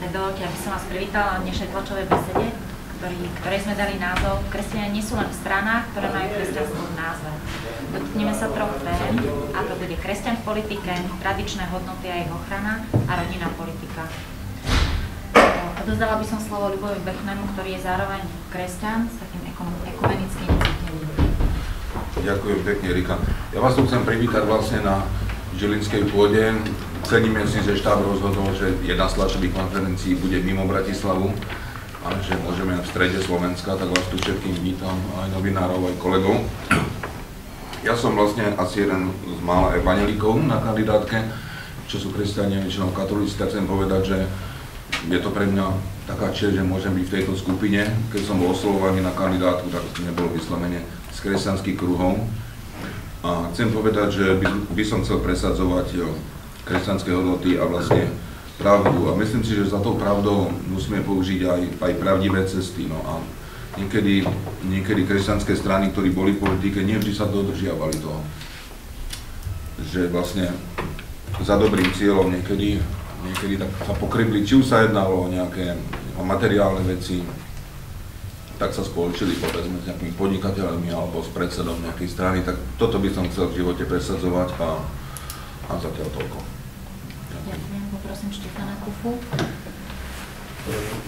Tak dovoľte, aby som vás privítala na dnešnej tlačovej besede, ktorej sme dali názov Kresťania nie sú len v stranách, ktoré majú kresťanstvo v názve. Dotkneme sa troch tém, a to bude kresťan v politike, tradičné hodnoty a ich ochrana a rodinná politika. Odozdala by som slovo Ľubovi Bechnemu, ktorý je zároveň kresťan s takým ekumenickým cítením. Ďakujem pekne, Rika. Ja vás tu chcem privítať vlastne na žilinskej pôde. Ceníme si, že štáb rozhodol, že jedna z tlačových konferencií bude mimo Bratislavu a že môžeme v strede Slovenska, tak vás tu všetkým vítam, aj novinárov, aj kolegov. Ja som vlastne asi jeden z mála evanjelikov na kandidátke, čo sú kresťania, väčšinou katolíci, tak chcem povedať, že je to pre mňa taká česť, že môžem byť v tejto skupine. Keď som bol oslovovaný na kandidátku, tak nebolo vyslovene z kresťanských kruhov. A chcem povedať, že by som chcel presadzovať kresťanské hodnoty a vlastne pravdu. A myslím si, že za tou pravdou musíme použiť aj pravdivé cesty. No a niekedy kresťanské strany, ktorí boli v politike, nevždy sa dodržiavali toho. Že vlastne za dobrým cieľom niekedy tak sa pokrybli, či už sa jednalo o nejaké materiálne veci, tak sa spoločili povedzme s nejakými podnikateľmi alebo s predsedom nejakej strany, tak toto by som chcel v živote presadzovať a zatiaľ toľko. Ďakujem, poprosím Štefana Kufu.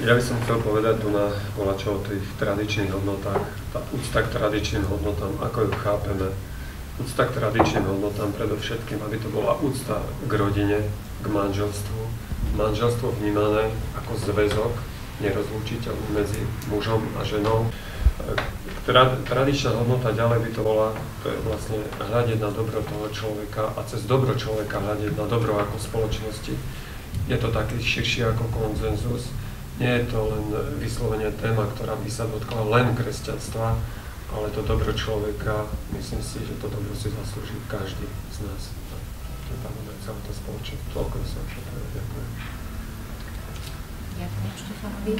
Ja by som chcel povedať tu na volačo o tých tradičných hodnotách, tá úcta k tradičným hodnotám, ako ju chápeme. Úcta k tradičným hodnotám predovšetkým, aby to bola úcta k rodine, k manželstvu. Manželstvo vnímané ako zväzok nerozlúčiteľný medzi mužom a ženou. Tradičná hodnota ďalej by to bola, to je vlastne hľadiť na dobro toho človeka a cez dobro človeka hľadiť na dobro ako spoločnosti. Je to taký širší ako konsenzus. Nie je to len vyslovene téma, ktorá by sa dotkla len kresťanstva, ale to dobro človeka, myslím si, že to dobro si zaslúži každý z nás. Tým pádom aj celé to spoločenstvo. Toľko som všetko. Ďakujem. Ďakujem Štefanovi.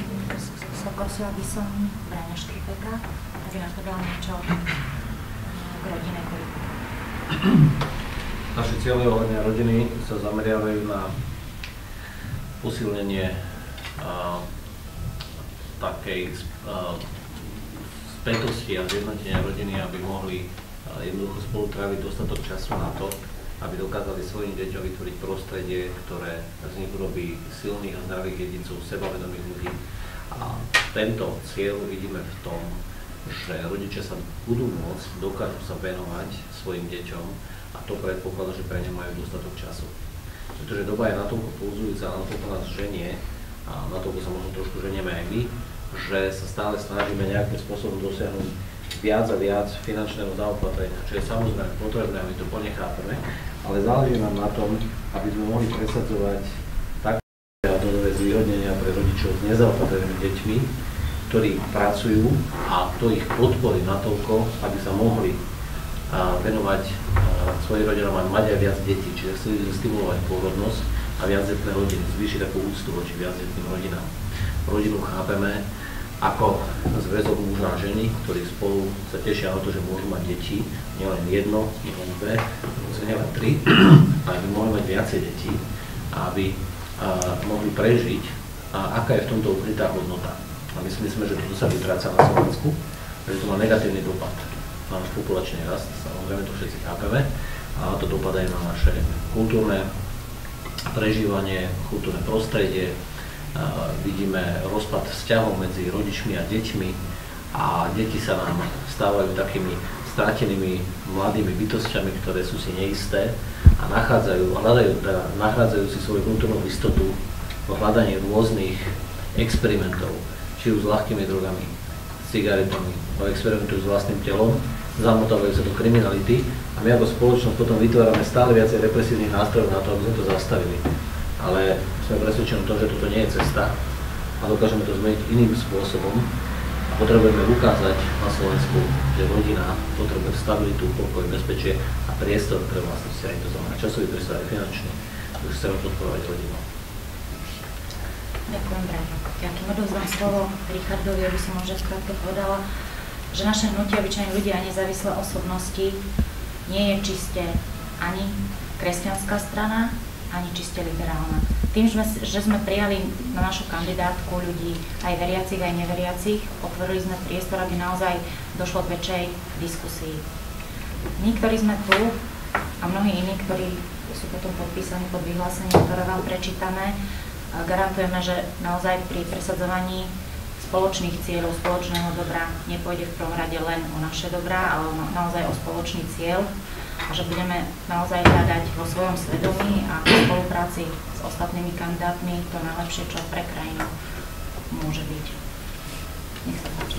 Prosila by som Braňa Škripeka, aby nám povedal niečo k rodinnej politike. Naše ciele ohľadne rodiny sa zameriavajú na posilnenie takej spätosti a zjednotenia rodiny, aby mohli jednoducho spolu tráviť dostatok času na to, aby dokázali svojim deťom vytvoriť prostredie, ktoré z nich urobí silných a zdravých jedincov, sebavedomých ľudí. A tento cieľ vidíme v tom, že rodičia sa budú môcť, dokážu sa venovať svojim deťom a to predpokladá, že pre ne majú dostatok času. Pretože doba je natoľko pulzujúca, natoľko nás ženie a natoľko sa možno trošku ženieme aj my, že sa stále snažíme nejakým spôsobom dosiahnuť viac a viac finančného zaopatrenia, čo je samozrejme potrebné, a my to plne chápeme, ale záleží nám na tom, aby sme mohli presadzovať také rodové zvýhodnenia pre rodičov s nezaopatrenými deťmi, ktorí pracujú a to ich podporí natoľko, aby sa mohli venovať svojim rodinám a mať aj viac detí, čiže chceli stimulovať pôrodnosť a viacdetné rodiny, zvýšiť takú úctu voči viacdetným rodinám. Rodinu chápeme ako zväzok muža a ženy, ktorí spolu sa tešia na to, že môžu mať deti, nielen jedno, nielen dve, nielen tri, ale by mohli mať viacej detí, aby mohli prežiť a aká je v tomto ukrytá hodnota. A my si myslíme, že toto sa vytráca na Slovensku, že to má negatívny dopad na náš populačný rast, samozrejme to všetci chápeme, a to dopadá aj na naše kultúrne prežívanie, kultúrne prostredie. Vidíme rozpad vzťahov medzi rodičmi a deťmi a deti sa nám stávajú takými strátenými mladými bytosťami, ktoré sú si neisté a nachádzajú si svoju vnútornú istotu v hľadaní rôznych experimentov, či už s ľahkými drogami, s cigaretami, experimentujú s vlastným telom, zamotávajú sa do kriminality a my ako spoločnosť potom vytvárame stále viacej represívnych nástrojov na to, aby sme to zastavili. Ale sme presvedčení o tom, že toto nie je cesta a dokážeme to zmeniť iným spôsobom a potrebujeme ukázať na Slovensku, že rodina potrebuje stabilitu, pokoj, bezpečie a priestor pre vlastné vzťahy, to znamená časový priestor aj finančný, takže chceme podporovať rodinu. Ďakujem, Braňo. Ja kým odovzdám slovo Richardovi, aby som možno skrátke povedala, že naše hnutie obyčajní ľudia a nezávislé osobnosti nie je čiste ani kresťanská strana, ani čiste liberálna. Tým, že sme prijali na našu kandidátku ľudí aj veriacich, aj neveriacich, otvorili sme priestor, aby naozaj došlo k väčšej diskusii. My, ktorí sme tu, a mnohí iní, ktorí sú potom podpísaní pod vyhlásením, ktoré vám prečítame, garantujeme, že naozaj pri presadzovaní spoločných cieľov, spoločného dobra nepôjde v prvom rade len o naše dobrá, ale naozaj o spoločný cieľ a že budeme naozaj hľadať vo svojom svedomí a v spolupráci s ostatnými kandidátmi to najlepšie, čo pre krajinu môže byť. Nech sa páči.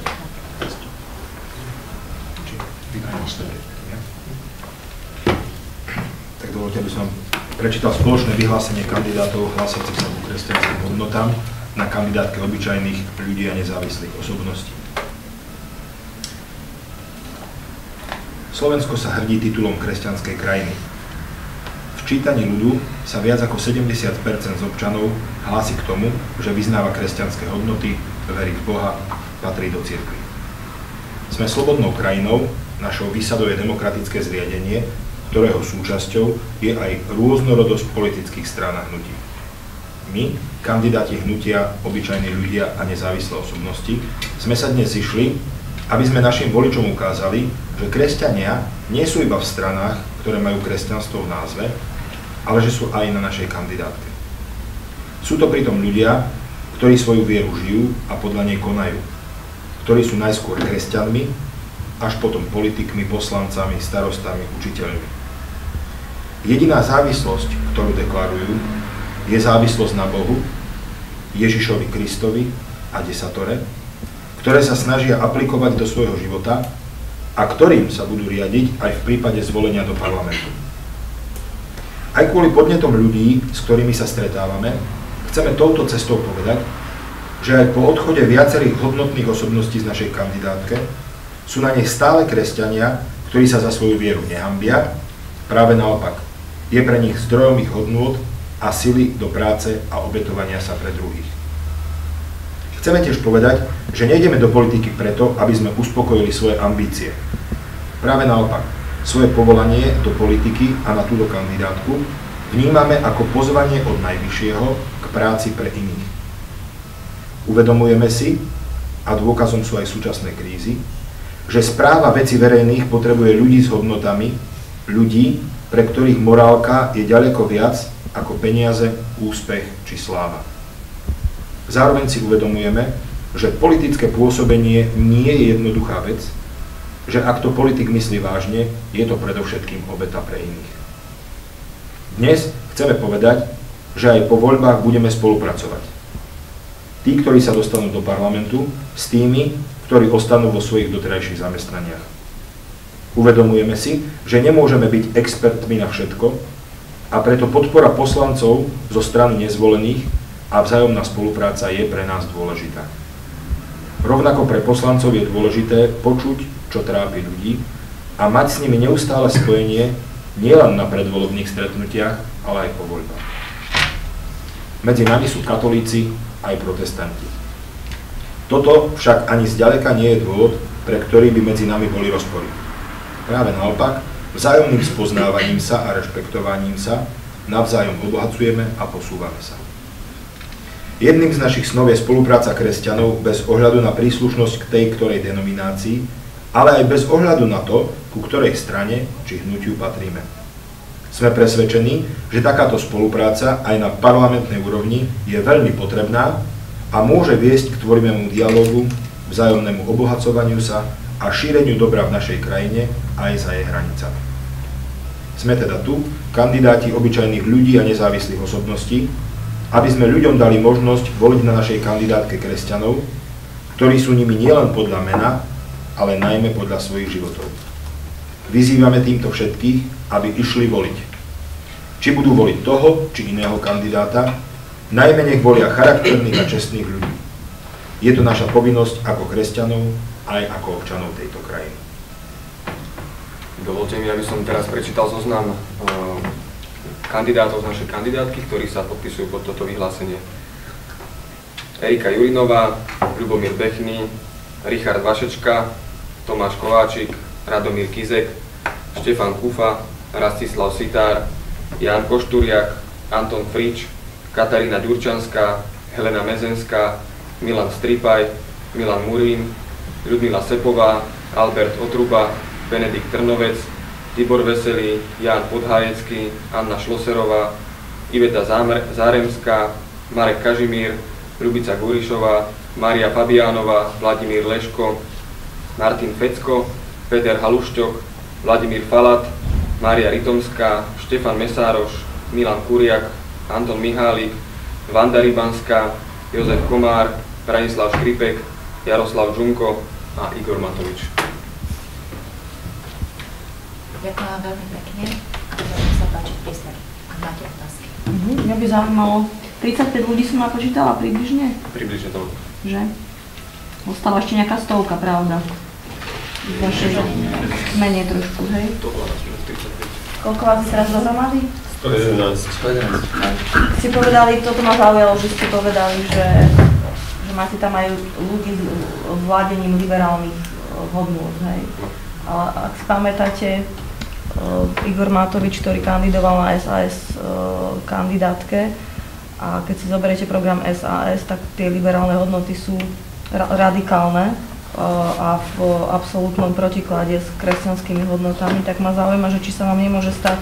Tak dovolte, aby som prečítal spoločné vyhlásenie kandidátov hlásiacich sa ku kresťanským hodnotám na kandidátke obyčajných ľudí a nezávislých osobností. Slovensko sa hrdí titulom kresťanskej krajiny. V čítaní ľudu sa viac ako 70% z občanov hlási k tomu, že vyznáva kresťanské hodnoty, verí v Boha, patrí do cirkvi. Sme slobodnou krajinou, našou výsadou je demokratické zriadenie, ktorého súčasťou je aj rôznorodosť politických strán a hnutí. My, kandidáti hnutia, obyčajní ľudia a nezávislé osobnosti, sme sa dnes zišli, aby sme našim voličom ukázali, že kresťania nie sú iba v stranách, ktoré majú kresťanstvo v názve, ale že sú aj na našej kandidátke. Sú to pritom ľudia, ktorí svoju vieru žijú a podľa nej konajú, ktorí sú najskôr kresťanmi, až potom politikmi, poslancami, starostami, učiteľmi. Jediná závislosť, ktorú deklarujú, je závislosť na Bohu, Ježišovi Kristovi a desatore, ktoré sa snažia aplikovať do svojho života a ktorým sa budú riadiť aj v prípade zvolenia do parlamentu. Aj kvôli podnetom ľudí, s ktorými sa stretávame, chceme touto cestou povedať, že aj po odchode viacerých hodnotných osobností z našej kandidátke sú na nej stále kresťania, ktorí sa za svoju vieru nehanbia, práve naopak. Je pre nich zdrojom ich hodnôt a sily do práce a obetovania sa pre druhých. Chceme tiež povedať, že nejdeme do politiky preto, aby sme uspokojili svoje ambície. Práve naopak, svoje povolanie do politiky a na túto kandidátku vnímame ako pozvanie od Najvyššieho k práci pre iných. Uvedomujeme si, a dôkazom sú aj súčasné krízy, že správa vecí verejných potrebuje ľudí s hodnotami, ľudí, pre ktorých morálka je ďaleko viac ako peniaze, úspech či sláva. Zároveň si uvedomujeme, že politické pôsobenie nie je jednoduchá vec, že ak to politik myslí vážne, je to predovšetkým obeta pre iných. Dnes chceme povedať, že aj po voľbách budeme spolupracovať. Tí, ktorí sa dostanú do parlamentu, s tými, ktorí ostanú vo svojich doterajších zamestnaniach. Uvedomujeme si, že nemôžeme byť expertmi na všetko a preto podpora poslancov zo strany nezvolených a vzájomná spolupráca je pre nás dôležitá. Rovnako pre poslancov je dôležité počuť, čo trápi ľudí a mať s nimi neustále spojenie nielen na predvolebných stretnutiach, ale aj po voľbách. Medzi nami sú katolíci aj protestanti. Toto však ani zďaleka nie je dôvod, pre ktorý by medzi nami boli rozpory. Práve naopak, vzájomným spoznávaním sa a rešpektovaním sa navzájom obohacujeme a posúvame sa. Jedným z našich snov je spolupráca kresťanov bez ohľadu na príslušnosť k tej ktorej denominácii, ale aj bez ohľadu na to, ku ktorej strane či hnutiu patríme. Sme presvedčení, že takáto spolupráca aj na parlamentnej úrovni je veľmi potrebná a môže viesť k tvorivému dialógu, vzájomnému obohacovaniu sa a šíreniu dobra v našej krajine aj za jej hranicami. Sme teda tu, kandidáti obyčajných ľudí a nezávislých osobností, aby sme ľuďom dali možnosť voliť na našej kandidátke kresťanov, ktorí sú nimi nielen podľa mena, ale najmä podľa svojich životov. Vyzývame týmto všetkých, aby išli voliť. Či budú voliť toho, či iného kandidáta, najmä nech volia charakterných a čestných ľudí. Je to naša povinnosť ako kresťanov, aj ako občanov tejto krajiny. Dovolte mi, aby som teraz prečítal zoznam kandidátov z našej kandidátky, ktorí sa podpisujú pod toto vyhlásenie. Erika Jurinová, Ľubomír Bechný, Richard Vašečka, Tomáš Kováčik, Radomír Kizek, Štefan Kufa, Rastislav Sitár, Ján Košturiak, Anton Frič, Katarína Ďurčanská, Helena Mezenská, Milan Stripaj, Milan Murín, Ľudmila Sepová, Albert Otruba, Benedikt Trnovec, Tibor Veselý, Ján Podhájecký, Anna Šloserová, Iveta Záremská, Marek Kažimír, Ľubica Gurišová, Mária Fabiánová, Vladimír Leško, Martin Fecko, Peter Halušťok, Vladimír Falat, Mária Ritomská, Štefan Mesároš, Milan Kuriak, Anton Mihálik, Vanda Rybanská, Jozef Komár, Branislav Škripek, Jaroslav Žunko a Igor Matovič. Ďakujem vám veľmi pekne. Budeme sa páčiť priestor, ak máte otázky. Mňa by zaujímalo, 35 ľudí som napočítala približne? Približne toľko. Že? Ostala ešte nejaká stovka, pravda? Menej trošku, hej? Koľko vás je teraz dohromady? 111. Ste povedali, toto ma zaujalo, že ste povedali, že máte tam aj ľudí s vládením liberálnych hodnôt, hej? Ale ak si pamätáte, Igor Matovič, ktorý kandidoval na SAS kandidátke, a keď si zoberiete program SAS, tak tie liberálne hodnoty sú radikálne a v absolútnom protiklade s kresťanskými hodnotami, tak ma zaujíma, že či sa vám nemôže stať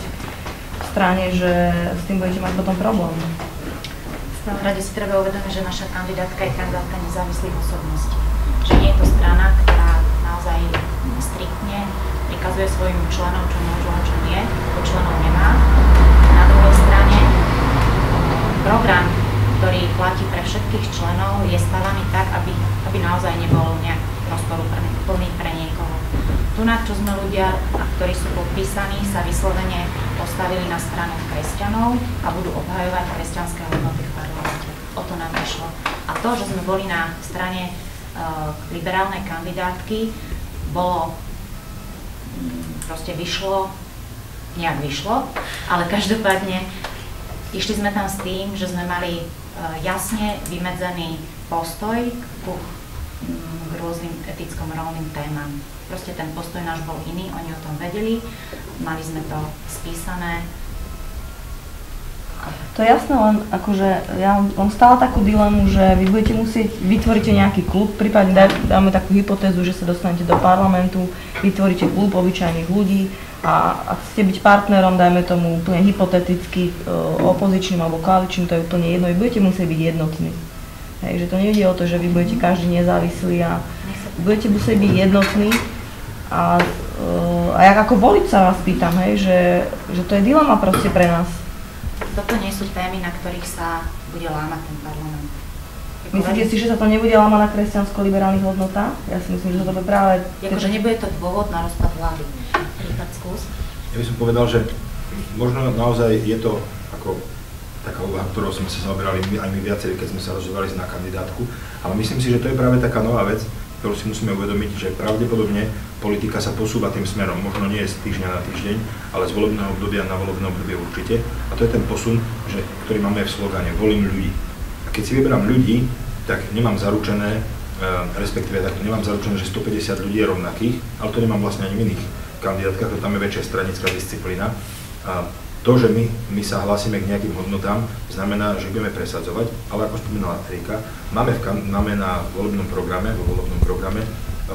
v strane, že s tým budete mať potom problém. V prvom rade si treba uvedomiť, že naša kandidátka je kandidátka nezávislých osobností. Že nie je to strana, ktorá naozaj striktne prikazuje svojim členom, čo môžu a čo nie, to členov nemá. Na druhej strane program, ktorý platí pre všetkých členov, je stavaný tak, aby naozaj nebol nejak rozporuplný pre niekoho. Tunak, čo sme ľudia, ktorí sú podpísaní, sa vyslovene postavili na stranu kresťanov a budú obhajovať kresťanské hodnoty v parlamente. O to nám išlo. A to, že sme boli na strane liberálnej kandidátky, proste nejak vyšlo, ale každopádne išli sme tam s tým, že sme mali jasne vymedzený postoj k rôznym eticko-morálnym témam. Proste ten postoj náš bol iný, oni o tom vedeli, mali sme to spísané. To je jasné, len akože ja mám stále takú dilemu, že vy budete musieť, vytvoríte nejaký klub, prípadne dáme takú hypotézu, že sa dostanete do parlamentu, vytvoríte klub obyčajných ľudí a ak chcete byť partnerom, dajme tomu úplne hypoteticky opozičným alebo koaličným, to je úplne jedno, vy budete musieť byť jednotní. Hej, že to nejde o to, že vy budete každý nezávislý a budete musieť byť jednotní a jak ako volič sa vás pýtam, hej, že to je dilema proste pre nás. Toto nie sú témy, na ktorých sa bude lámať ten parlament. Myslíte si, že sa to nebude lámať na kresťansko-liberálnych hodnotách? Ja si myslím, že to bude práve... Akože nebude to dôvod na rozpad vlády. Príklad skús. Ja by som povedal, že možno naozaj je to ako taká úvaha, ktorou sme sa zaoberali aj my viacerí, keď sme sa rozhodovali na kandidátku, ale myslím si, že to je práve taká nová vec, ktorú si musíme uvedomiť, že pravdepodobne politika sa posúva tým smerom, možno nie z týždňa na týždeň, ale z volebného obdobia na volebné obdobie určite. A to je ten posun, ktorý máme v slogane volím ľudí. A keď si vyberám ľudí, tak nemám zaručené, respektíve takto nemám zaručené, že 150 ľudí je rovnakých, ale to nemám vlastne ani v iných kandidátkach, to tam je väčšia stranická disciplína. A to, že my sa hlásime k nejakým hodnotám, znamená, že budeme presadzovať, ale ako spomínala Erika, máme na volebnom programe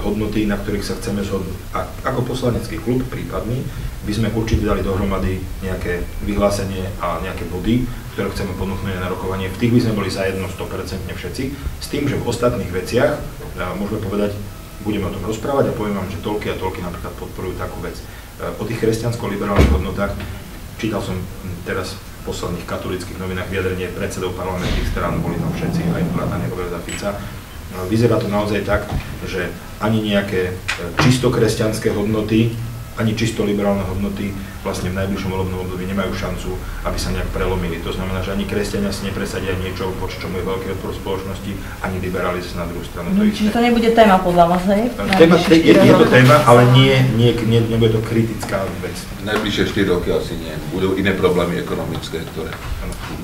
hodnoty, na ktorých sa chceme zhodnúť. A ako poslanecký klub prípadný by sme určite dali dohromady nejaké vyhlásenie a nejaké body, ktoré chceme ponúknuť na rokovanie. V tých by sme boli zajedno 100% všetci, s tým, že v ostatných veciach môžeme povedať, budeme o tom rozprávať a poviem vám, že toľky a toľky napríklad podporujú takú vec. O tých kresťansko-liberálnych hodnotách čítal som teraz v posledných katolíckych novinách vyjadrenie predsedov parlamentných strán, boli tam všetci, aj vrátane Roberta Fica. Vyzerá to naozaj tak, že ani nejaké čisto kresťanské hodnoty, ani čisto liberálne hodnoty vlastne v najbližšom volebnom období nemajú šancu, aby sa nejak prelomili. To znamená, že ani kresťania si nepresadia niečo, voči čomu je veľký odpor spoločnosti, ani liberáli na druhú stranu. Čiže to nebude téma podľa vás, hej? Je to téma, ale nebude to kritická vec. Najbližšie 4 roky asi nie. Budú iné problémy ekonomické, ktoré...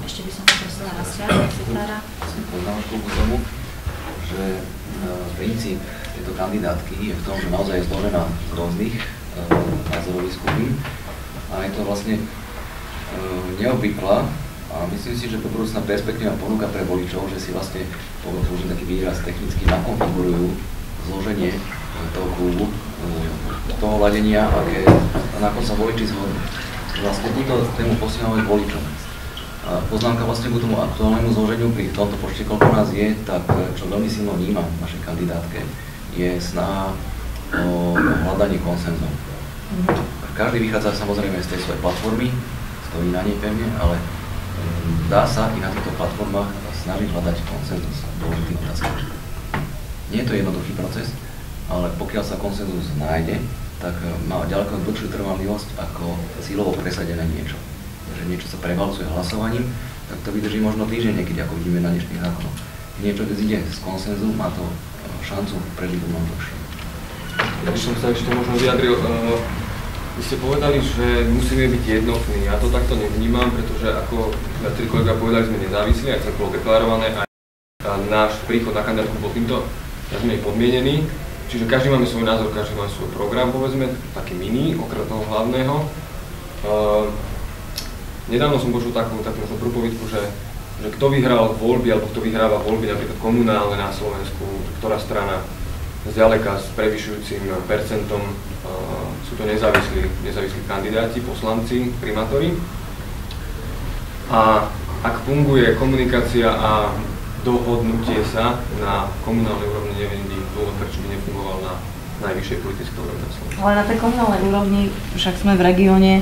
Ešte by som prosila na sviatok, Citára. Som poznámku k tomu, že princíp tejto kandidátky je v tom, že naozaj je zložená z rôznych názorových skupín a je to vlastne neobvyklá a A myslím si, že do budúcna perspektíva ponúka pre voličov, že si vlastne, použijem taký výraz technicky, nakonfigurujú zloženie toho klubu, toho ladenia, na ako sa voliči zhodnú. Vlastne túto tému posielame k voličom. A poznámka vlastne k tomu aktuálnemu zloženiu pri tomto počte, koľko nás je, tak čo veľmi silno vnímam v našej kandidátke, je snaha o hľadanie konsenzu. Každý vychádza samozrejme z tej svojej platformy, stojí na nej pevne, ale dá sa i na týchto platformách snažiť hľadať konsenzus v dôležitých otázkach. Nie je to jednoduchý proces, ale pokiaľ sa konsenzus nájde, tak má ďaleko dlhšiu trvanlivosť ako silovo presadené niečo. Že niečo sa prevalcuje hlasovaním, tak to vydrží možno týždeň niekedy, ako vidíme na dnešných zákonoch. Niečo, keď ide z konsenzu, má to šancu prežiť mnoho dlhšie. Ja by som sa ešte možno vyjadril. Vy ste povedali, že musíme byť jednotní. Ja to takto nevnímam, pretože ako viacerí kolega povedali, sme nezávislí, aj to bolo deklarované, aj náš príchod na kandidátku bol týmto sme podmienený. Čiže každý máme svoj názor, každý má svoj program, povedzme, taký mini, okrem toho hlavného. Nedávno som počul takú prúpovidku, že kto vyhral voľby, alebo kto vyhráva voľby, napríklad komunálne na Slovensku, ktorá strana zďaleka s prevyšujúcim percentom sú to nezávislí kandidáti, poslanci, primátori. A ak funguje komunikácia a dohodnutie sa na komunálnej úrovni, neviem dôvod, prečo by nefungoval na najvyššej politickej úrovni na Slovensku. Ale na tej komunálnej úrovni, však sme v regióne,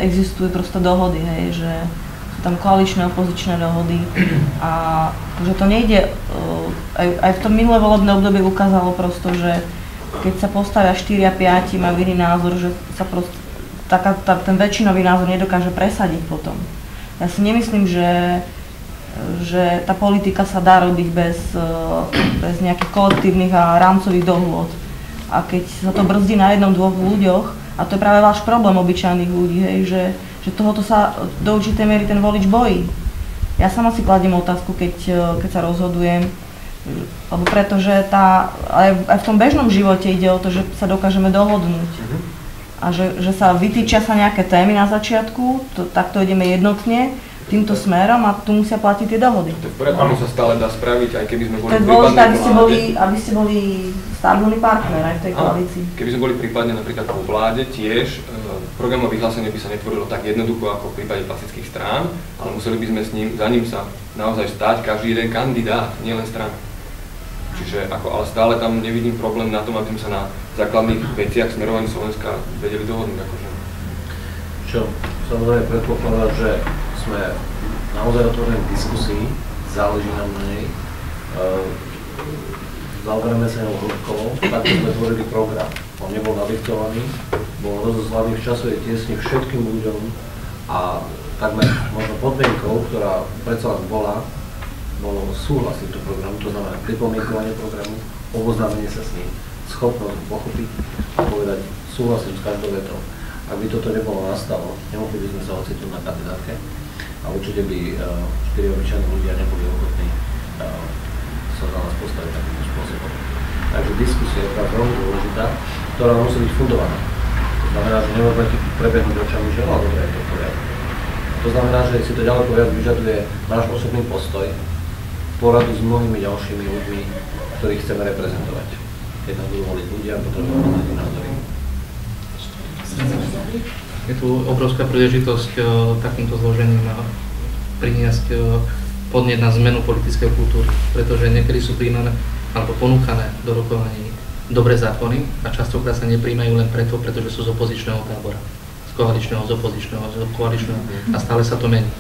existujú prosto dohody, hej, že sú tam koaličné, opozičné dohody a že to nejde, aj v tom minulé volebné obdobie ukázalo prosto, že keď sa postavia 4 a 5, majú iný názor, že sa prosto ten väčšinový názor nedokáže presadiť potom. Ja si nemyslím, že tá politika sa dá robiť bez nejakých kolektívnych a rámcových dohôd. A keď sa to brzdí na jednom, dvoch ľuďoch, a to je práve váš problém obyčajných ľudí, hej, že tohoto sa do určitej miery ten volič bojí. Ja sama si kladiem otázku, keď sa rozhodujem, lebo pretože aj v tom bežnom živote ide o to, že sa dokážeme dohodnúť. A že sa vytýčia sa nejaké témy na začiatku, takto ideme jednotne týmto smerom a tu musia platiť tie dohody. To je v poriadku, sa stále dá spraviť, aj keby sme boli prípadne. To je dôležité, aby ste boli stabilný partner aj v tej koalícii. Keby sme boli prípadne napríklad po vláde, tiež programové vyhlásenie by sa netvorilo tak jednoducho ako v prípade klasických strán, ale museli by sme za ním sa naozaj stať každý jeden kandidát, nielen strana. Čiže ale stále tam nevidím problém na tom, aby sme sa na základných veciach smerovaní Slovenska vedeli dohodnúť. Čo samozrejme predpokladá, že sme naozaj otvorení diskusii, záleží nám na nej, zaoberáme sa ňou hĺbkovo, tak sme tvorili program. On nebol nadiktovaný, bol rozoslaný v časovej tiesni všetkým ľuďom a takmer možno podmienkou, ktorá predsa len bolo súhlas týmto programu, to znamená pripomienkovanie programu, oboznámenie sa s ním, schopnosť pochopiť a povedať súhlasím s každou vetou. Ak by toto nebolo nastalo, nemohli by sme sa ocitnúť na kandidátke a určite by 4 obyčajní ľudia neboli ochotní sa za nás postaviť takýmto spôsobom. Takže diskusia je práve veľmi dôležitá, ktorá musí byť fundovaná. To znamená, že nemôžeme prebehnúť očami, že dobre je to v poriadku. To znamená, že si to ďaleko viac vyžaduje náš osobný postoj, poradu s mnohými ďalšími ľuďmi, ktorých chceme reprezentovať. Keď nás budú voliť ľudia, potrebujeme poznať názory. Je tu obrovská príležitosť takýmto zložením priniesť podnet na zmenu politickej kultúry, pretože niekedy sú príjmané alebo ponúkané do rokovaní dobré zákony a častokrát sa nepríjmajú len preto, pretože sú z opozičného tábora, z koaličného, z opozičného, z koaličného a stále sa to mení.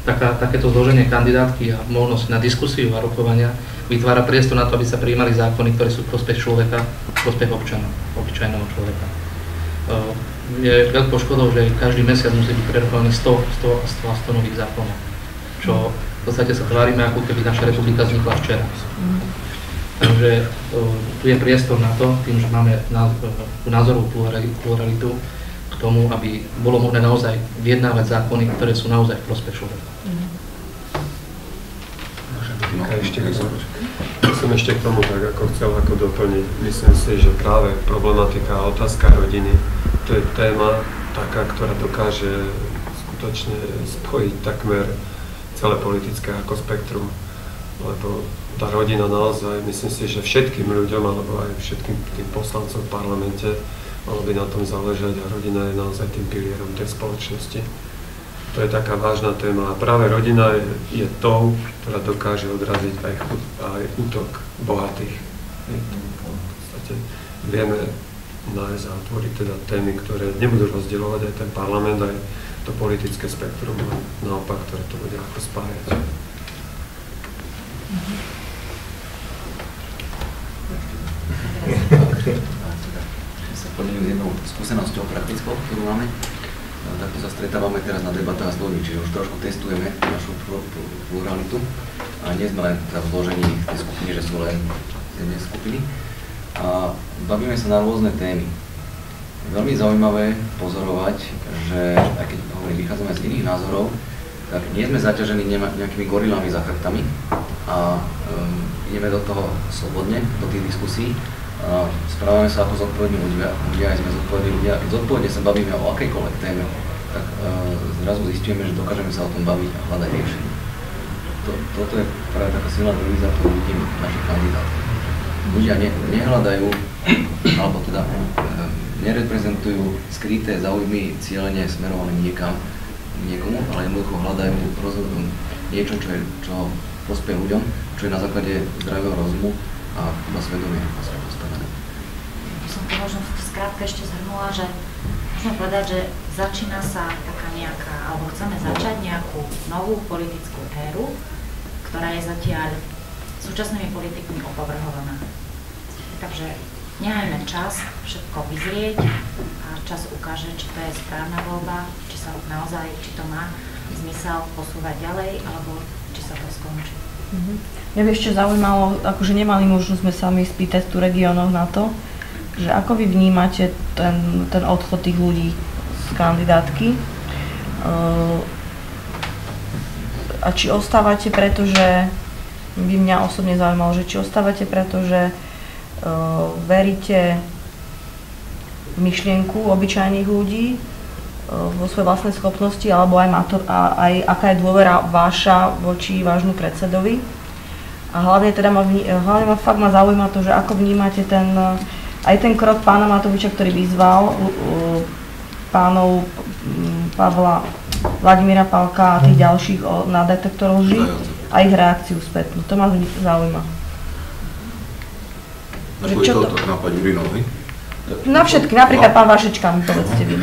Takéto zloženie kandidátky a možnosť na diskusiu a rokovania vytvára priestor na to, aby sa prijímali zákony, ktoré sú v prospech človeka, v prospech občana, obyčajného človeka. Je veľkou škodou, že každý mesiac musí byť prerokovaný 100 nových zákonov, čo v podstate sa tvárime, ako keby naša republika vznikla včera. Takže tu je priestor na to, tým, že máme názorovú pluralitu, k tomu, aby bolo možné naozaj vyjednávať zákony, ktoré sú naozaj v prospech človeka. Som ešte k tomu tak chcel doplniť. Myslím si, že práve problematika a otázka rodiny, to je téma taká, ktorá dokáže skutočne spojiť takmer celé politické ako spektrum, lebo tá rodina naozaj, myslím si, že všetkým ľuďom, alebo aj všetkým tým poslancom v parlamente malo by na tom záležať a rodina je naozaj tým pilierom tej spoločnosti. To je taká vážna téma a práve rodina je tou, ktorá dokáže odraziť aj útok bohatých. V podstate vieme nájsť a otvoriť teda témy, ktoré nebudú rozdielovať aj ten parlament, aj to politické spektrum, naopak, ktoré to bude ako spájať. Sa podelím s jednou skúsenosťou praktickou, ktorú máme. Takto sa stretávame teraz na debatách s ľuďmi, čiže už trošku testujeme našu pluralitu. A nie sme len v zložení tej skupiny, že sú len jedné skupiny. A bavíme sa na rôzne témy. Veľmi zaujímavé pozorovať, že aj keď vychádzame z iných názorov, tak nie sme zaťažení nejakými gorilami za chrbtami a ideme do toho slobodne, do tých diskusí. Správame sa ako zodpovední ľudia, aj sme zodpovední ľudia. Keď zodpovedne sa bavíme o akejkoľvek téme, tak zrazu zistíme, že dokážeme sa o tom baviť a hľadať riešenie. Toto je práve taká silná devíza, ktorú vidím našich kandidátov. Ľudia nehľadajú, alebo teda nereprezentujú skryté záujmy cieľene smerované niekomu, ale jednoducho hľadajú niečo, čo prospie ľuďom, čo je na základe zdravého rozumu a iba svedomie postavené. Som to možno v skrátke ešte zhrnula, že môžeme povedať, že začína sa taká nejaká, alebo chceme začať nejakú novú politickú éru, ktorá je zatiaľ súčasnými politikmi opovrhovaná. Takže nehajme čas všetko vyzrieť a čas ukáže, či to je správna voľba, či sa naozaj, či to má zmysel posúvať ďalej, alebo či sa to skončí. Mňa by ešte zaujímalo, akože nemali možnosť sme sa mi spýtať tu regiónoch na to, že ako vy vnímate ten odchod tých ľudí z kandidátky a či ostávate, pretože by mňa osobne zaujímalo, že či ostávate, pretože veríte v myšlienku obyčajných ľudí vo svojej vlastnej schopnosti, alebo aj aká je dôvera váša voči vášmu predsedovi. A hlavne teda fakt ma zaujíma to, že ako vnímate aj ten krok pána Matoviča, ktorý vyzval pánov Pavla, Vladimíra Pálka a tých ďalších na detektor lží a ich reakciu spätnú. To ma zaujíma. Na koho je to nápad Jurinovi? Na všetky, napríklad pán Vašečka, mi povedzte vy.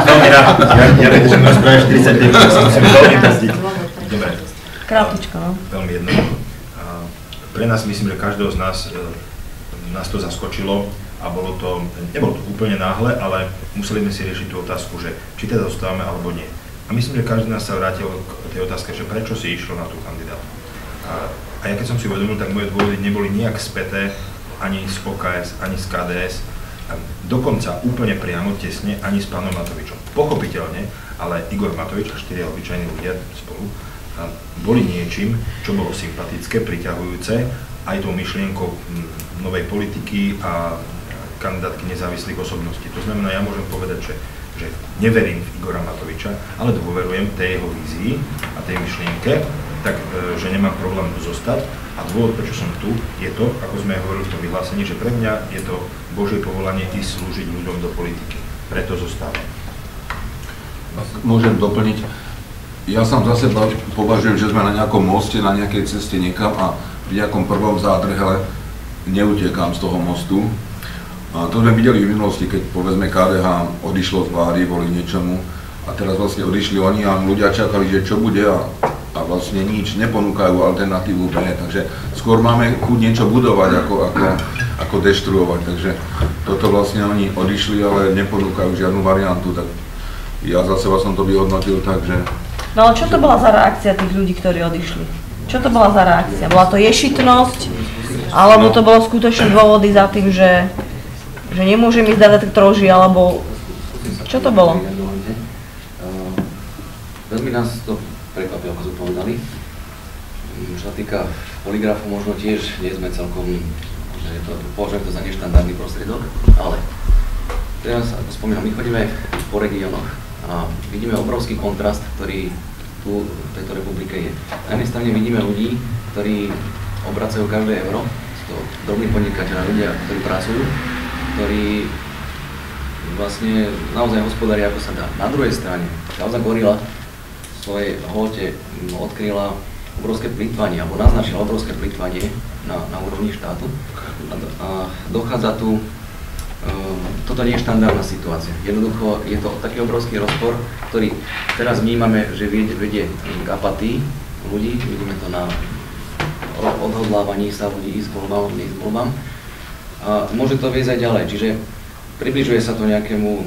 Veľmi rád, ja viem, že môžem spraviť 49, že sa musím veľmi brzdiť. Dobre. Krátko, no. Veľmi jednoducho. Pre nás, myslím, že každého z nás to zaskočilo a nebolo to úplne náhle, ale museli sme si riešiť tú otázku, že či teda zostávame alebo nie. A myslím, že každý z nás sa vrátil k tej otázke, že prečo si išlo na tú kandidátku. A ja keď som si uvedomil, tak moje dôvody neboli nijak späté ani z OKS, ani z KDS, dokonca úplne priamo, tesne, ani s pánom Matovičom. Pochopiteľne, ale Igor Matovič a 4 obyčajní ľudia spolu boli niečím, čo bolo sympatické, priťahujúce, aj tou myšlienkou novej politiky a kandidátky nezávislých osobností. To znamená, ja môžem povedať, že neverím v Igora Matoviča, ale dôverujem tej jeho vízii a tej myšlienke, tak, že nemám problém zostať. A dôvod, prečo som tu, je to, ako sme hovorili v tom vyhlásení, že pre mňa je to Božie povolanie ísť slúžiť ľuďom do politiky. Preto zostávam. Môžem doplniť. Ja sám za seba považujem, že sme na nejakom moste, na nejakej ceste niekam a pri nejakom prvom zádrhele neutekám z toho mostu. A to sme videli v minulosti, keď povedzme KDH odišlo z vlády, boli niečomu a teraz vlastne odišli oni a ľudia čakali, že čo bude a vlastne nič, neponúkajú alternatívu B, takže skôr máme chuť niečo budovať, ako deštruovať, takže toto vlastne oni odišli, ale neponúkajú žiadnu variantu, tak ja za seba som to vyhodnotil tak, že... No ale čo to bola za reakcia tých ľudí, ktorí odišli? Čo to bola za reakcia? Bola to ješitnosť? Alebo to bolo skutočné dôvody za tým, že nemôžem ísť na detektor lží, alebo... Čo to bolo? Veľmi nás to prekvapilo, ako sme povedali. Čo sa týka poligrafu, možno tiež nie sme celkom, že považujem to za neštandardný prostriedok, ale teraz, ako spomínam, my chodíme po regiónoch A vidíme obrovský kontrast, ktorý tu v tejto republike je. Na jednej strane vidíme ľudí, ktorí obracajú každé euro, sú to drobní podnikateľa, ľudia, ktorí pracujú, ktorí vlastne naozaj hospodária ako sa dá. Na druhej strane, kauza Gorila v svojej holte odkryla obrovské plytvanie, alebo naznačila obrovské plytvanie na úrovni štátu. A dochádza tu, toto nie je štandardná situácia. Jednoducho je to taký obrovský rozpor, ktorý teraz vnímame, že vedie k apatii ľudí, vidíme to na odhodlávaní sa ľudí ísť k voľbám. A môže to viesť aj ďalej, čiže približuje sa to nejakému,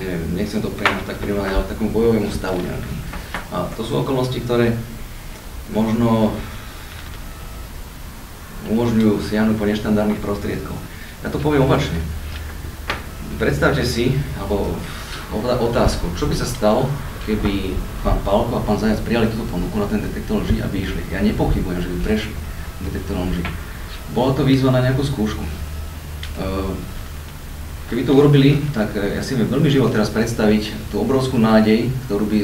neviem, nechcem to priamo tak prirovnať, ale takému bojovému stavu nejakým. A to sú okolnosti, ktoré možno umožňujú siahnuť po neštandardných prostriedkoch. Ja to poviem opačne. Predstavte si, alebo otázku, čo by sa stalo, keby pán Pálko a pán Zajac prijali túto ponuku na ten detektor lží a by išli. Ja nepochybujem, že by prešli detektorom lží. Bola to výzva na nejakú skúšku. Keby to urobili, tak ja si viem veľmi živo teraz predstaviť tú obrovskú nádej, ktorú by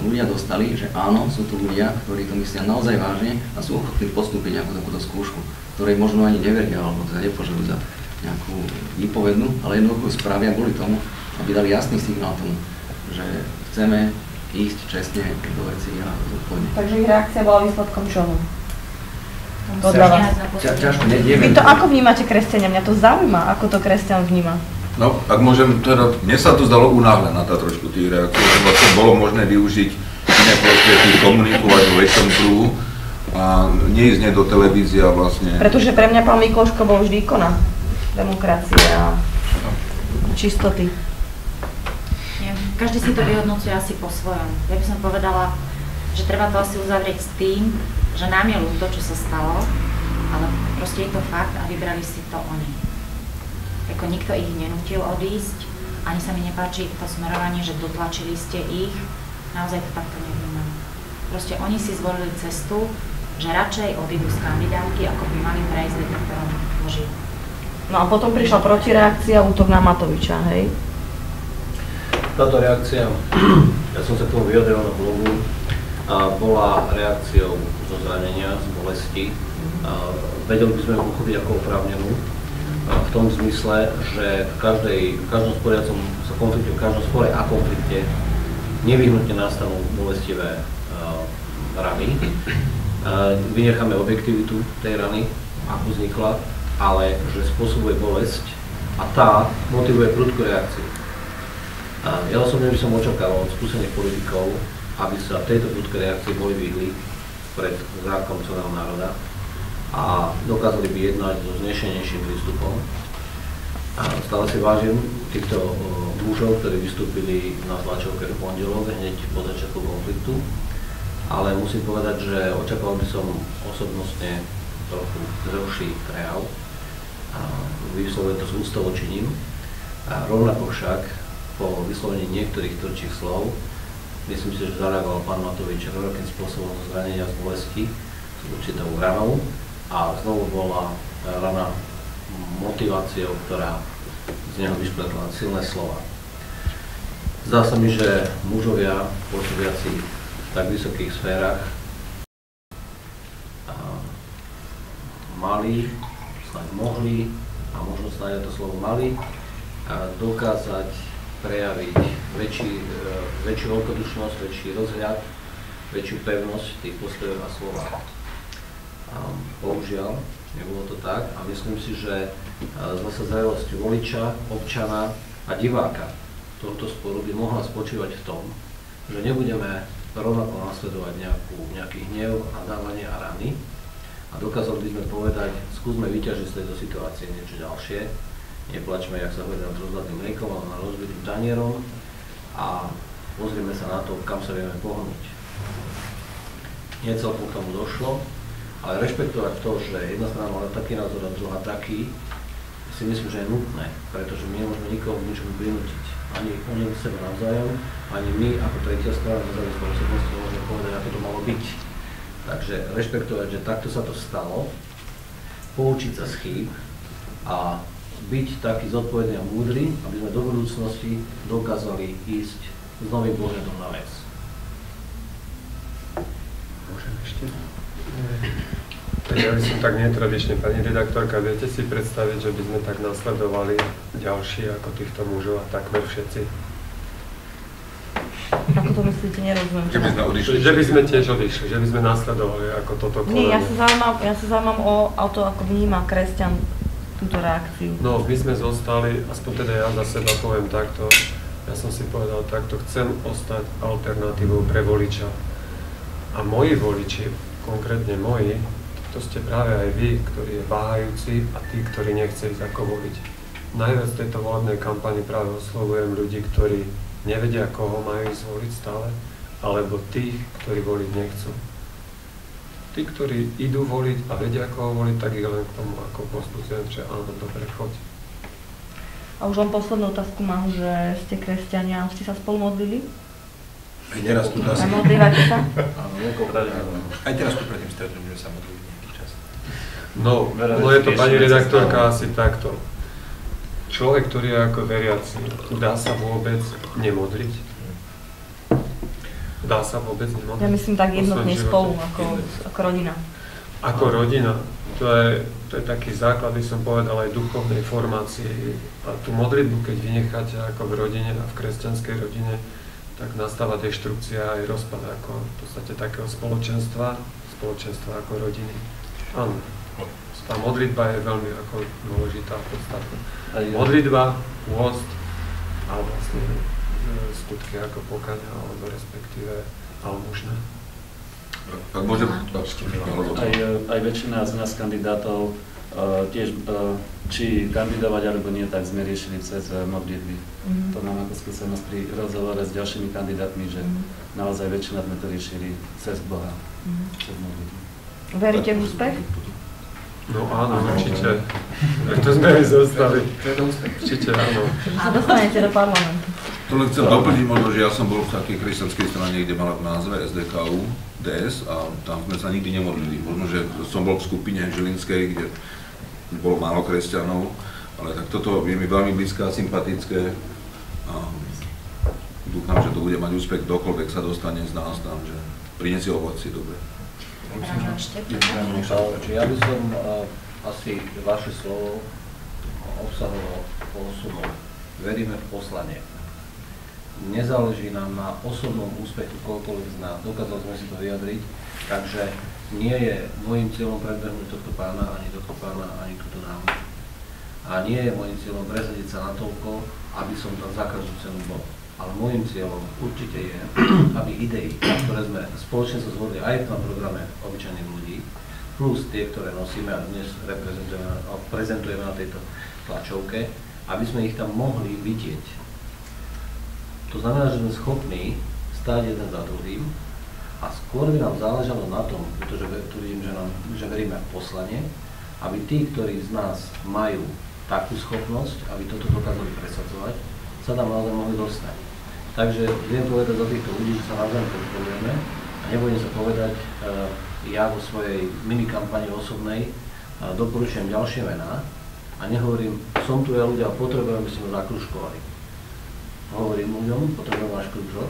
ľudia dostali, že áno, sú tu ľudia, ktorí to myslia naozaj vážne a sú ochotní postúpiť nejakú takúto skúšku, ktorej možno ani neveria, alebo teda nepožadujú za nejakú výpovednú, ale jednoducho spravia kvôli tomu, aby dali jasný signál tomu, že chceme ísť čestne do veci a zodpovedne. Takže ich reakcia bola výsledkom čoho? Podľa vás. Ťažko, neviem. Vy to ako vnímate kresťania? Mňa to zaujíma, ako to kresťan vníma. No, ak môžem, teda, mne sa to zdalo unáhlená tá trošku tých reakcií, lebo to bolo možné využiť iné prostriedky, komunikovať vo väčšom kruhu a neísť do televízie a vlastne... Pretože pre mňa pán Mikloško bol vždy ikona demokracie a čistoty. Každý si to vyhodnocuje asi po svojom. Ja by som povedala, že treba to asi uzavrieť s tým, že nám je ľúto, čo sa stalo, ale proste je to fakt a vybrali si to oni. Ako nikto ich nenútil odísť, ani sa mi nepáči to smerovanie, že dotlačili ste ich, naozaj to takto nevnímam. Proste oni si zvolili cestu, že radšej odídu z kandidátky, ako by mali prejsť detektorom lží. No a potom prišla protireakcia, útok na Matoviča, hej? Táto reakcia, ja som sa k tomu vyjadril na blogu, bola reakciou zo zranenia, z bolesti. Vedeli by sme ju uchopiť ako oprávnenú, v tom zmysle, že v každom sporiacom sa konflikte, v každom spore a konflikte nevyhnutne nastanú bolestivé rany. Vynecháme objektivitu tej rany, ako vznikla, ale že spôsobuje bolesť a tá motivuje prudkú reakciu. Ja osobne by som očakával od skúsených politikov, aby sa tejto prudkej reakcii boli vyhli pred zrákom celého národa a dokázali by jednať so znešenejším prístupom. Stále si vážim týchto mužov, ktorí vystúpili na tlačovke v pondelok hneď po začiatku konfliktu, ale musím povedať, že očakával by som osobnostne trochu zrelší prejav. Vyslovujem to s úctou voči nim. Rovnako však po vyslovení niektorých tvrdších slov, myslím si, že zareagoval pán Matovič rovnakým spôsobom zranenia z bolesti s určitou ranou a znovu bola rana motiváciou, ktorá z neho vyšpletla silné slova. Zdá sa mi, že mužovia pôsobiaci v tak vysokých sférach mali, snáď mohli, a možno snáď to slovo mali, dokázať prejaviť väčšiu veľkodušnosť, väčší rozhľad, väčšiu pevnosť tých postojov a slova. Bohužiaľ, nebolo to tak a myslím si, že zasa zrelosť voliča, občana a diváka tohto sporu by mohla spočívať v tom, že nebudeme rovnako nasledovať nejaký hnev, nadávanie a rany a dokázali by sme povedať, skúsme vyťažiť z tejto situácie niečo ďalšie. Neplačme, jak sa hovorí, nad rozhľadným mliekom, ale nad rozbitým tanierom a pozrieme sa na to, kam sa vieme pohnúť. Nie celkom k tomu došlo, ale rešpektovať to, že jedna strana mala taký názor a druhá taký, si myslím, že je nutné, pretože my nemôžeme nikoho k ničomu prinútiť. Ani oni seba navzájom, ani my ako tretia strana nezávislej osobnosti nemôžeme povedať, ako to malo byť. Takže rešpektovať, že takto sa to stalo, poučiť sa z chýb a byť taký zodpovedný a múdry, aby sme do budúcnosti dokázali ísť s novým pohľadom na vec. Môžem ešte? Tak ja by som tak netradične, pani redaktorka, viete si predstaviť, že by sme tak nasledovali ďalší ako týchto mužov a takmer všetci? Ako to myslíte, nerozumiem. Že by sme odišli? Že by sme tiež odišli, že by sme nasledovali ako toto konanie. Nie, ja sa zaujímam o to, ako vníma kresťan túto reakciu. No, my sme zostali, aspoň teda ja za seba poviem takto, ja som si povedal takto, chcem ostať alternatívou pre voliča. A moji voliči, konkrétne moji, to ste práve aj vy, ktorí je váhajúci a tí, ktorí nechce ísť ako voliť. Najviac v tejto volebnej kampani práve oslovujem ľudí, ktorí nevedia, koho majú ísť voliť stále, alebo tých, ktorí voliť nechcú. Tí, ktorí idú voliť a vedia, koho voliť, tak ich len k tomu ako povzbudzujem, že áno, dobre, choď. A už len poslednú otázku mám, že ste kresťania, už ste sa spolu modlili? Aj teraz tu A modlívate sa? Aj teraz tu pred tým stretnutím, že sa modlili nejaký čas. No je to, pani redaktorka, asi takto. Človek, ktorý je ako veriaci, dá sa vôbec nemodliť? Dá sa vôbec nemodliť? Ja myslím tak jednotne spolu, ako rodina. Ako rodina. To je taký základ, by som povedal, aj duchovnej formácii. A tú modlitbu, keď vynecháte ako v rodine a v kresťanskej rodine, tak nastáva deštrukcia aj rozpad ako v podstate takého spoločenstva ako rodiny. Áno. Tá modlitba je veľmi ako dôležitá v podstate. Modlitba, pôst a vlastne skutky ako pokaňa, alebo respektíve almužné. Tak môžem... Aj väčšina z nás kandidátov tiež, či kandidovať alebo nie, tak sme riešili cez modlitby. To mám ako skúsenosť pri rozhovore s ďalšími kandidátmi, že naozaj väčšina sme to riešili cez Boha, cez modlitby. Veríte v úspech? No áno, určite. To sme aj zostali. Určite áno. A dostanete do parlamentu. To len chcem doplniť možno, že ja som bol v takej kresťanskej strane, kde mala v názve SDKU, DS, a tam sme sa nikdy nemodlili. Možno, že som bol v skupine žilinskej, kde bolo málo kresťanov, ale tak toto je mi veľmi blízke a sympatické. A dúfam, že to bude mať úspech, kdokoľvek sa dostane z nás tam, že prinesie ovocie dobre. Ja by som asi vaše slovo obsahoval posunul. Veríme v poslanie. Nezáleží nám na osobnom úspechu koľkoľvek z nás. Dokázali sme si to vyjadriť, takže nie je môjim cieľom predbehnúť tohto pána, ani túto dámu. A nie je môjim cieľom presadiť sa natoľko, aby som tam za každú cenu bol. Ale môjim cieľom určite je, aby idei, ktoré sme spoločne sa zhodli aj na programe obyčajných ľudí, plus tie, ktoré nosíme a dnes prezentujeme na tejto tlačovke, aby sme ich tam mohli vidieť. To znamená, že sme schopní stáť jeden za druhým a skôr by nám záležalo na tom, pretože tvrdím, že veríme v poslanie, aby tí, ktorí z nás majú takú schopnosť, aby toto dokázali presadzovať, sa tam naozaj mohli dostať. Takže viem povedať za týchto ľudí, že sa navzájom podporujeme a nebudem sa povedať, ja vo svojej minikampani osobnej doporučujem ďalšie mená a nehovorím, som tu ja ľudia a potrebujem, aby sme zakružkovali. Hovorím ľuďom, potrebujem váš kružok,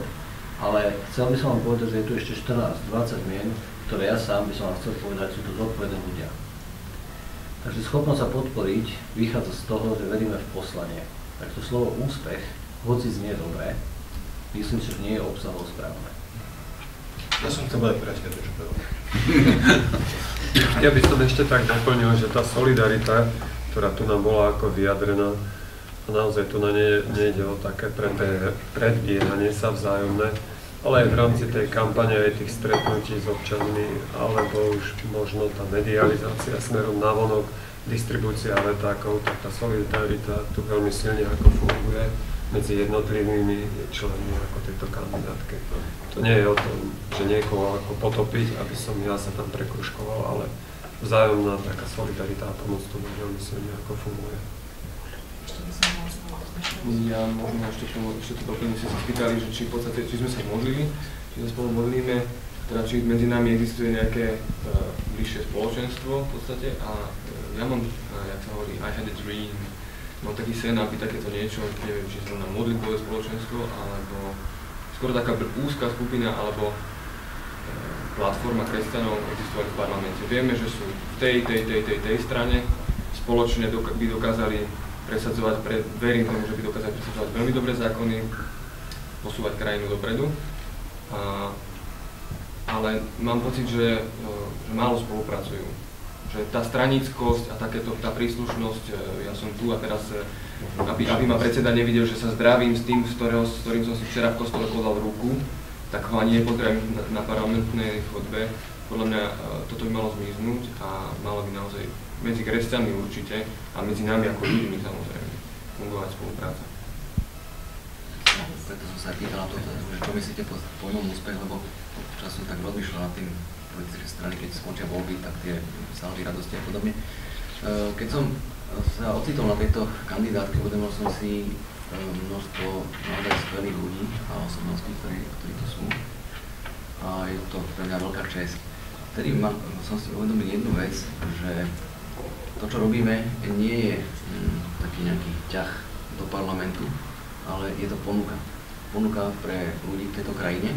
ale chcel by som vám povedať, že je tu ešte 14-20 mien, ktoré ja sám by som vám chcel povedať, sú to zodpovedné ľudia. Takže schopnosť sa podporiť vychádza z toho, že veríme v poslanie. Tak to slovo úspech, hoci znie dobré, myslím si, že nie je obsahovo správne. Ja som chcel povedať prečo, čo povedal. Ja by som ešte tak doplnil, že tá solidarita, ktorá tu nám bola ako vyjadrená, a naozaj tu na nejde o také predbiehanie sa vzájomné, ale aj v rámci tej kampane, aj tých stretnutí s občanmi, alebo už možno tá medializácia smerom navonok, distribúcia letákov, tak tá solidarita tu veľmi silne ako funguje medzi jednotlivými členmi ako tejto kandidátky. To nie je o tom, že niekoho ako potopiť, aby som ja sa tam prekružkoval, ale vzájomná taká solidarita a pomoc tu veľmi silne ako funguje. Ja možno ešte to doplním, ste sa spýtali, že či v podstate, či sme sa modlili, či sa spolu modlíme, teda či medzi nami existuje nejaké bližšie spoločenstvo v podstate a ja mám, jak sa hovorí, I had a dream, mám taký sen, aby takéto niečo, neviem, či zrovna modlitbové spoločenstvo, alebo skôr taká úzka skupina alebo platforma kresťanov existovať v parlamente. Vieme, že sú v tej strane, spoločne by dokázali presadzovať, verím tomu, že by dokázali presadzovať veľmi dobré zákony, posúvať krajinu dopredu. Ale mám pocit, že málo spolupracujú. Že tá stranickosť a tá príslušnosť, ja som tu a teraz, aby ma predseda nevidel, že sa zdravím s tým, s ktorým som si včera v kostole podal ruku, tak ho ani nepotrebujem na parlamentnej chodbe. Podľa mňa toto by malo zmiznúť a malo by naozaj medzi kresťanmi určite a medzi nami ako ľuďmi samozrejme fungovať spolupráca. Preto som sa pýtal na to, že čo myslíte pod pojmom úspech, lebo občas som tak rozmýšľal nad tým politické strany, keď skončia voľby, tak tie salvy radosti a podobne. Keď som sa ocitol na tejto kandidátke, uvedomil som si množstvo naozaj skvelých ľudí a osobností, ktorí to sú. A je to pre mňa veľká česť. Vtedy som si uvedomil jednu vec, že to, čo robíme, nie je taký nejaký ťah do parlamentu, ale je to ponuka. Ponuka pre ľudí v tejto krajine.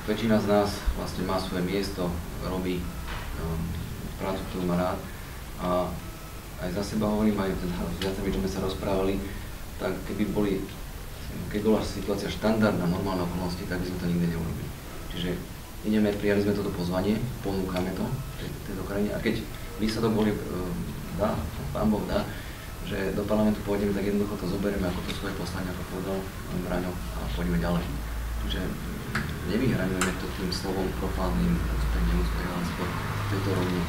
Väčšina z nás vlastne má svoje miesto, robí prácu, ktorú má rád. A aj za seba hovorím, aj s viacerými, čo sme sa rozprávali, tak keď bola situácia štandardná, normálna okolnosti, tak by sme to nikdy neurobili. Čiže prijali sme toto pozvanie, ponúkame to tejto krajine a keď výsledok boli dá, Pán Boh dá, že do parlamentu pôjdeme, tak jednoducho to zoberieme ako to svoje poslanie, ako povedal Braňo, a pôjdeme ďalej. Čiže nevyhraňujeme to tým slovom profánnym, úspech, neúspech, ale skôr v tejto rovine.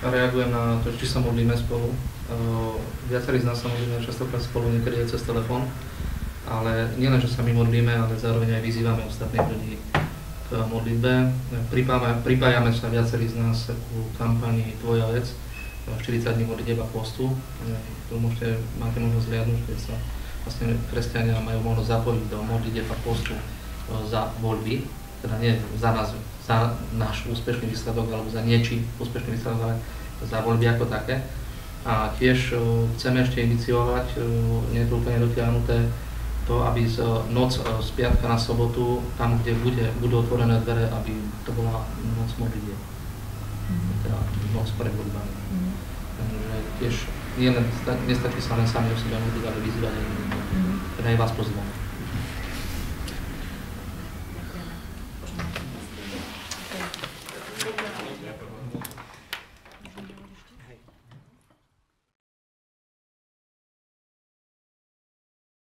Reagujem na to, či sa modlíme spolu. Viacerí z nás sa modlíme častokrát spolu, niekedy aj cez telefón. Ale nielen, že sa my modlíme, ale zároveň aj vyzývame ostatných ľudí k modlitbe. Pripájame sa viacerí z nás ku kampani Tvoja vec, 40 dní modlitieb a postu. Máte možnosť zliadnúť, keď sa vlastne kresťania majú možnosť zapojiť do modlitieb a postu za voľby, teda nie za nás, za náš úspešný výsledok alebo za niečí úspešný výsledok, ale za voľby ako také. A tiež chceme ešte iniciovať, nie je to úplne dotiahnuté, to, aby noc z piatka na sobotu, tam, kde budú otvorené dvere, aby to bola noc modlitieb. Teda noc pred voľbami. Takže tiež nestačí sa len sami o sebe modliť, ale vyzývať aj iných. Teda aj vás pozývam.